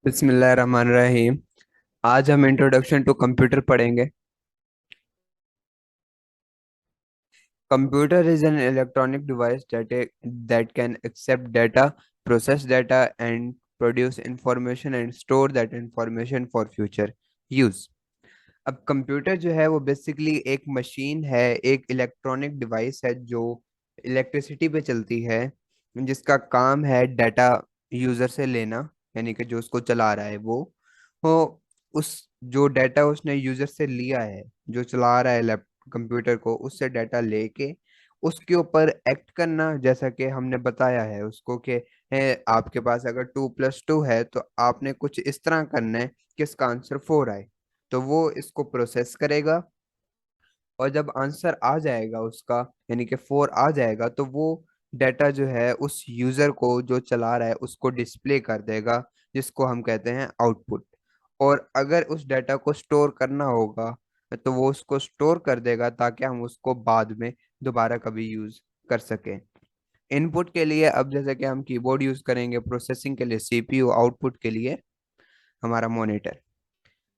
बिस्मिल्लाहिर्रहमानिर्रहीम। आज हम इंट्रोडक्शन टू कंप्यूटर पढ़ेंगे। Computer is an electronic device that can accept data, process data and produce information and store that information for future use. अब computer जो है वो basically एक मशीन है, एक इलेक्ट्रॉनिक डिवाइस है जो इलेक्ट्रिसिटी पे चलती है, जिसका काम है डाटा यूजर से लेना, यानी कि जो उसको चला रहा है वो उस जो डाटा उसने यूजर से लिया है, जो चला रहा है लैप कंप्यूटर को, उससे डाटा लेके उसके ऊपर एक्ट करना, जैसा कि हमने बताया है उसको कि आपके पास अगर 2+2 है तो आपने कुछ इस तरह करना है कि इसका आंसर 4 आए। तो वो इसको प्रोसेस करेगा, और जब आंसर आ जाएगा उसका, यानी कि 4 आ जाएगा, तो वो डाटा जो है उस यूजर को जो चला रहा है उसको डिस्प्ले कर देगा, जिसको हम कहते हैं आउटपुट। और अगर उस डाटा को स्टोर करना होगा तो वो उसको स्टोर कर देगा ताकि हम उसको बाद में दोबारा कभी यूज कर सकें। इनपुट के लिए अब जैसे कि हम कीबोर्ड यूज करेंगे, प्रोसेसिंग के लिए सीपीयू, आउटपुट के लिए हमारा मॉनिटर।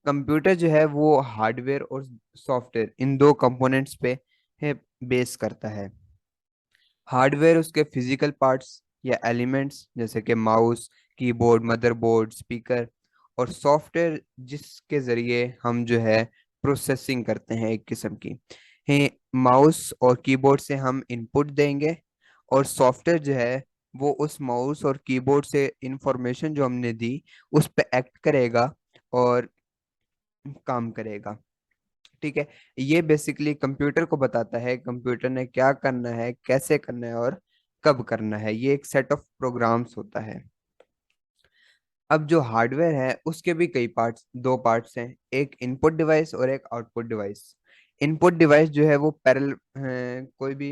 कंप्यूटर जो है वो हार्डवेयर और सॉफ्टवेयर इन दो कंपोनेंट्स पे है बेस करता है। हार्डवेयर उसके फिजिकल पार्ट्स या एलिमेंट्स जैसे कि माउस, कीबोर्ड, मदरबोर्ड, स्पीकर। और सॉफ्टवेयर जिसके जरिए हम जो है प्रोसेसिंग करते हैं एक किस्म की है। माउस और कीबोर्ड से हम इनपुट देंगे, और सॉफ्टवेयर जो है वो उस माउस और कीबोर्ड से इंफॉर्मेशन जो हमने दी उस पे एक्ट करेगा और काम करेगा। ठीक है। ये बेसिकली कंप्यूटर को बताता है कंप्यूटर ने क्या करना है, कैसे करना है और कब करना है। ये एक सेट ऑफ प्रोग्राम्स होता है। अब जो हार्डवेयर है उसके भी कई पार्ट्स, दो पार्ट्स हैं, एक इनपुट डिवाइस और एक आउटपुट डिवाइस। इनपुट डिवाइस जो है वो कोई भी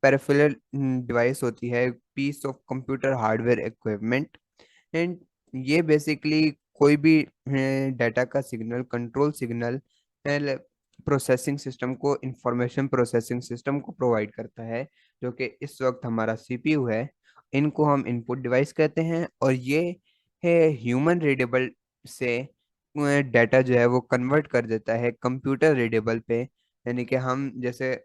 पेरिफेरल डिवाइस होती है, piece of computer hardware equipment. And ये बेसिकली कोई भी डाटा का signal, control signal processing system को, इंफॉर्मेशन प्रोसेसिंग सिस्टम को प्रोवाइड करता है, जो कि इस वक्त हमारा सीपीयू है। इनको हम इनपुट डिवाइस कहते हैं, और ये है ह्यूमन रीडेबल से डाटा जो है वो कन्वर्ट कर देता है कंप्यूटर रीडेबल पे। यानी कि हम जैसे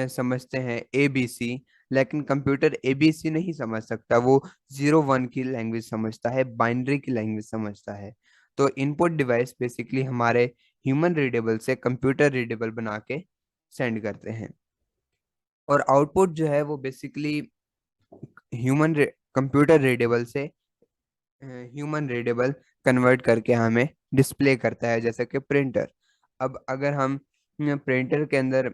समझते हैं ABC, लेकिन कंप्यूटर ABC नहीं समझ सकता, वो 0 1 की लैंग्वेज समझता है, बाइनरी की लैंग्वेज समझता है। तो इनपुट डिवाइस बेसिकली हमारे ह्यूमन रीडेबल से कंप्यूटर रीडेबल बना के सेंड करते हैं। और आउटपुट जो है वो बेसिकली ह्यूमन कंप्यूटर रीडेबल से ह्यूमन रीडेबल कन्वर्ट करके हमें डिस्प्ले करता है, जैसे कि प्रिंटर। अब अगर हम प्रिंटर के अंदर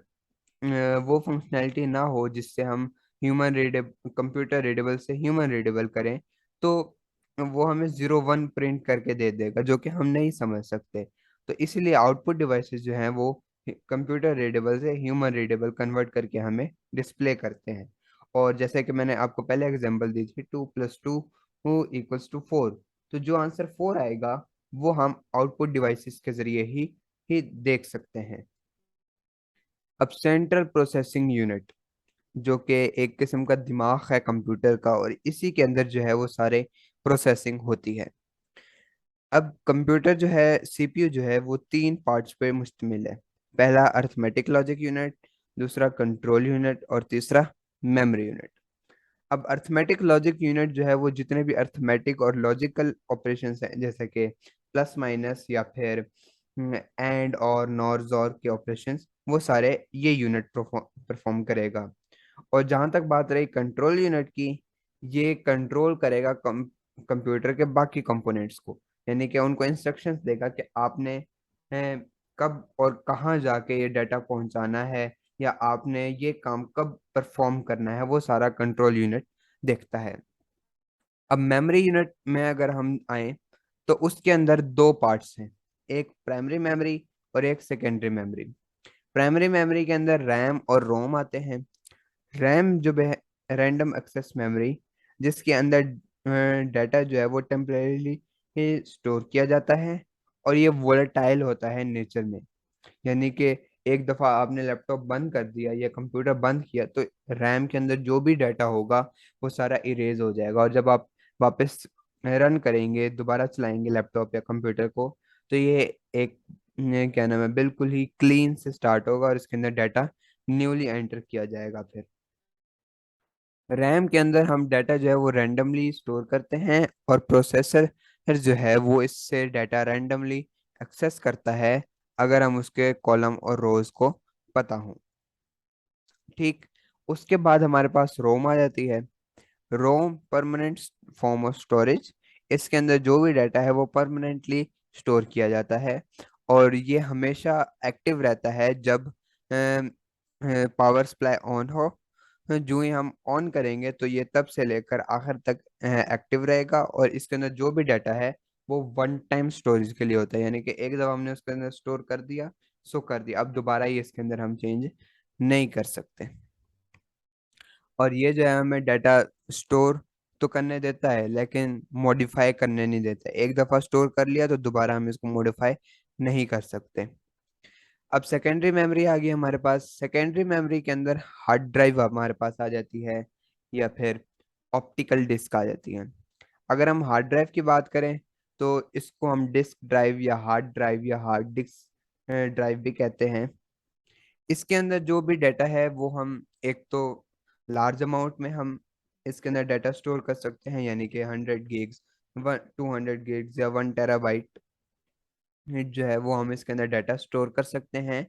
वो फंक्शनैलिटी ना हो जिससे हम ह्यूमन रीडेबल कंप्यूटर रीडेबल से ह्यूमन रीडेबल करें, तो वो हमें 0 1 प्रिंट करके दे देगा, जो कि हम नहीं समझ सकते। तो इसीलिए आउटपुट डिवाइसेस जो हैं वो कंप्यूटर रीडेबल से ह्यूमन रीडेबल कन्वर्ट करके हमें डिस्प्ले करते हैं। और जैसे कि मैंने आपको पहले एग्जांपल दी थी, 2+2 =4, तो जो आंसर 4 आएगा वो हम आउटपुट डिवाइसेस के जरिए ही देख सकते हैं। अब सेंट्रल प्रोसेसिंग यूनिट, जो कि एक किस्म का दिमाग है कंप्यूटर का, और इसी के अंदर जो है वो सारे प्रोसेसिंग होती है। अब कंप्यूटर जो है, सीपीयू जो है वो तीन पार्ट्स पे मुश्तमिल है। पहला अर्थमेटिक लॉजिक यूनिट, दूसरा कंट्रोल यूनिट, और तीसरा मेमोरी यूनिट। अब अर्थमेटिक लॉजिक यूनिट जो है वो जितने भी अर्थमेटिक और लॉजिकल ऑपरेशंस हैं, जैसे कि प्लस माइनस या फिर एंड और नॉर जोर के ऑपरेशंस, वो सारे ये यूनिट परफॉर्म करेगा। और जहां तक बात रही कंट्रोल यूनिट की, ये कंट्रोल करेगा कंप्यूटर के बाकी कंपोनेंट्स को, यानी कि उनको इंस्ट्रक्शंस देगा कि आपने कब और कहाँ जाके ये डाटा पहुंचाना है, या आपने ये काम कब परफॉर्म करना है, वो सारा कंट्रोल यूनिट देखता है। अब मेमोरी यूनिट में अगर हम आए तो उसके अंदर दो पार्ट्स हैं, एक प्राइमरी मेमोरी और एक सेकेंडरी मेमोरी। प्राइमरी मेमोरी के अंदर रैम और रोम आते हैं। रैम जो है रैंडम एक्सेस मेमोरी, जिसके अंदर डाटा जो है वो टेम्परेरीली स्टोर किया जाता है, और ये वोलेटाइल होता है नेचर में। यानी कि एक दफ़ा आपने लैपटॉप बंद कर दिया या कंप्यूटर बंद किया तो रैम के अंदर जो भी डाटा होगा वो सारा इरेज हो जाएगा, और जब आप वापस रन करेंगे, दोबारा चलाएंगे लैपटॉप या कंप्यूटर को, तो ये क्या नाम है, बिल्कुल ही क्लीन से स्टार्ट होगा और इसके अंदर डाटा न्यूली एंटर किया जाएगा। फिर रैम के अंदर हम डाटा जो है वो रैंडमली स्टोर करते हैं, और प्रोसेसर जो है वो इससे डाटा रैंडमली एक्सेस करता है, अगर हम उसके कॉलम और रोज को पता हो। ठीक। उसके बाद हमारे पास रोम आ जाती है। रोम परमानेंट फॉर्म ऑफ स्टोरेज। इसके अंदर जो भी डाटा है वो परमानेंटली स्टोर किया जाता है, और ये हमेशा एक्टिव रहता है जब पावर सप्लाई ऑन हो। जो ही हम ऑन करेंगे तो ये तब से लेकर आखिर तक एक्टिव रहेगा, और इसके अंदर जो भी डाटा है वो वन टाइम स्टोरेज के लिए होता है, यानी कि एक दफा हमने उसके अंदर स्टोर कर दिया, सो कर दिया, अब दोबारा ही इसके अंदर हम चेंज नहीं कर सकते। और ये जो है हमें डाटा स्टोर तो करने देता है, लेकिन मॉडिफाई करने नहीं देता। एक दफ़ा स्टोर कर लिया तो दोबारा हम इसको मॉडिफाई नहीं कर सकते। अब सेकेंडरी मेमोरी आ गई हमारे पास। सेकेंडरी मेमोरी के अंदर हार्ड ड्राइव हमारे पास आ जाती है, या फिर ऑप्टिकल डिस्क आ जाती है। अगर हम हार्ड ड्राइव की बात करें तो इसको हम डिस्क ड्राइव या हार्ड डिस्क ड्राइव भी कहते हैं। इसके अंदर जो भी डाटा है वो हम एक तो लार्ज अमाउंट में हम इसके अंदर डाटा स्टोर कर सकते हैं, यानी कि 100 गिग्स, 200 गिग्स या 1 टेराबाइट जो है वो हम इसके अंदर डाटा स्टोर कर सकते हैं।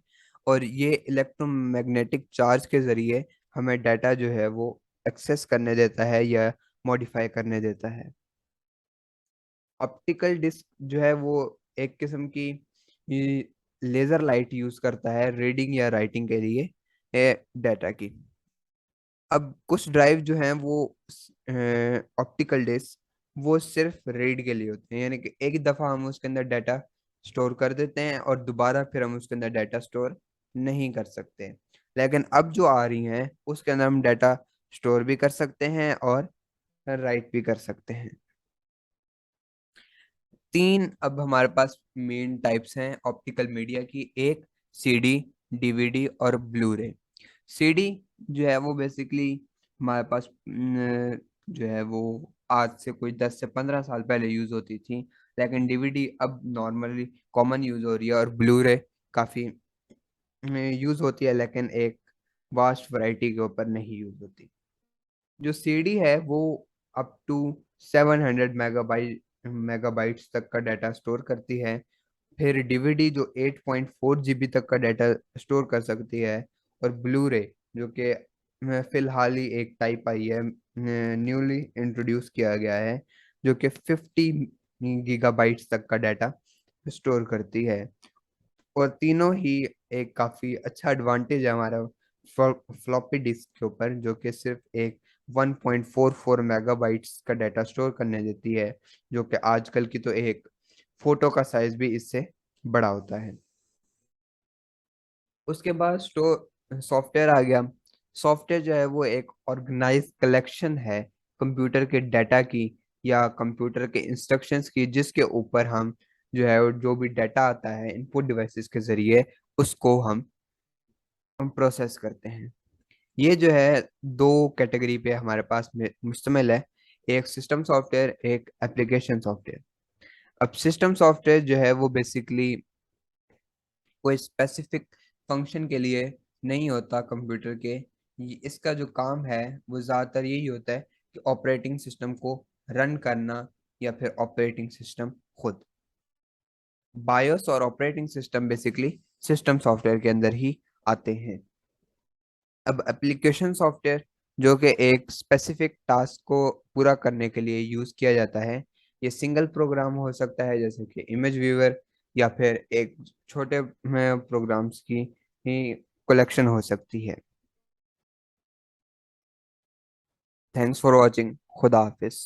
और ये इलेक्ट्रोमैग्नेटिक चार्ज के जरिए हमें डाटा जो है वो एक्सेस करने देता है या मॉडिफाई करने देता है। ऑप्टिकल डिस्क जो है वो एक किस्म की लेजर लाइट यूज करता है रीडिंग या राइटिंग के लिए डाटा की। अब कुछ ड्राइव जो हैं वो ऑप्टिकल डिस्क वो सिर्फ रीड के लिए होते हैं, यानी कि एक दफ़ा हम उसके अंदर डाटा स्टोर कर देते हैं और दोबारा फिर हम उसके अंदर डाटा स्टोर नहीं कर सकते। लेकिन अब जो आ रही हैं उसके अंदर हम डाटा स्टोर भी कर सकते हैं और राइट भी कर सकते हैं। तीन अब हमारे पास मेन टाइप्स हैं ऑप्टिकल मीडिया की। एक सीडी, डीवीडी और ब्लू रे। सीडी जो है वो बेसिकली हमारे पास जो है वो आज से कोई 10 से 15 साल पहले यूज होती थी, लेकिन डीवीडी अब नॉर्मली कॉमन यूज हो रही है, और ब्लू रे काफी यूज होती है, लेकिन एक वास्ट वैरायटी के ऊपर नहीं यूज होती। जो सीडी है वो अप टू 700 मेगाबाइट्स तक का डाटा स्टोर करती है। फिर डीवीडी जो 8.4 GB तक का डाटा स्टोर कर सकती है। और ब्लू रे जो कि फिलहाल ही एक टाइप आई है, न्यूली इंट्रोड्यूस किया गया है, जो कि 50 गीगाबाइट्स तक का डाटा स्टोर करती है। और तीनों ही एक काफी अच्छा एडवांटेज है हमारा फ्लॉपी डिस्क के ऊपर, जो कि सिर्फ एक 1.44 मेगाबाइट्स का डाटा स्टोर करने देती है, जो कि आजकल की तो एक फोटो का साइज भी इससे बड़ा होता है। उसके बाद स्टोर सॉफ्टवेयर आ गया। सॉफ्टवेयर जो है वो एक ऑर्गेनाइज कलेक्शन है कंप्यूटर के डाटा की या कंप्यूटर के इंस्ट्रक्शंस की, जिसके ऊपर हम जो है जो भी डाटा आता है इनपुट डिवाइसेस के जरिए उसको हम प्रोसेस करते हैं। ये जो है दो कैटेगरी पे हमारे पास मुश्तमिल है, एक सिस्टम सॉफ्टवेयर, एक एप्लीकेशन सॉफ्टवेयर। अब सिस्टम सॉफ्टवेयर जो है वो बेसिकली कोई स्पेसिफिक फंक्शन के लिए नहीं होता कंप्यूटर के। इसका जो काम है वो ज़्यादातर यही होता है कि ऑपरेटिंग सिस्टम को रन करना, या फिर ऑपरेटिंग सिस्टम खुद। बायोस और operating system basically system software के अंदर ही आते हैं। अब एप्लीकेशन सॉफ्टवेयर जो कि एक स्पेसिफिक टास्क को पूरा करने के लिए यूज किया जाता है। ये सिंगल प्रोग्राम हो सकता है, जैसे कि इमेज व्यूअर, या फिर एक छोटे प्रोग्राम्स की ही कलेक्शन हो सकती है। Thanks for watching. खुदा हाफिज।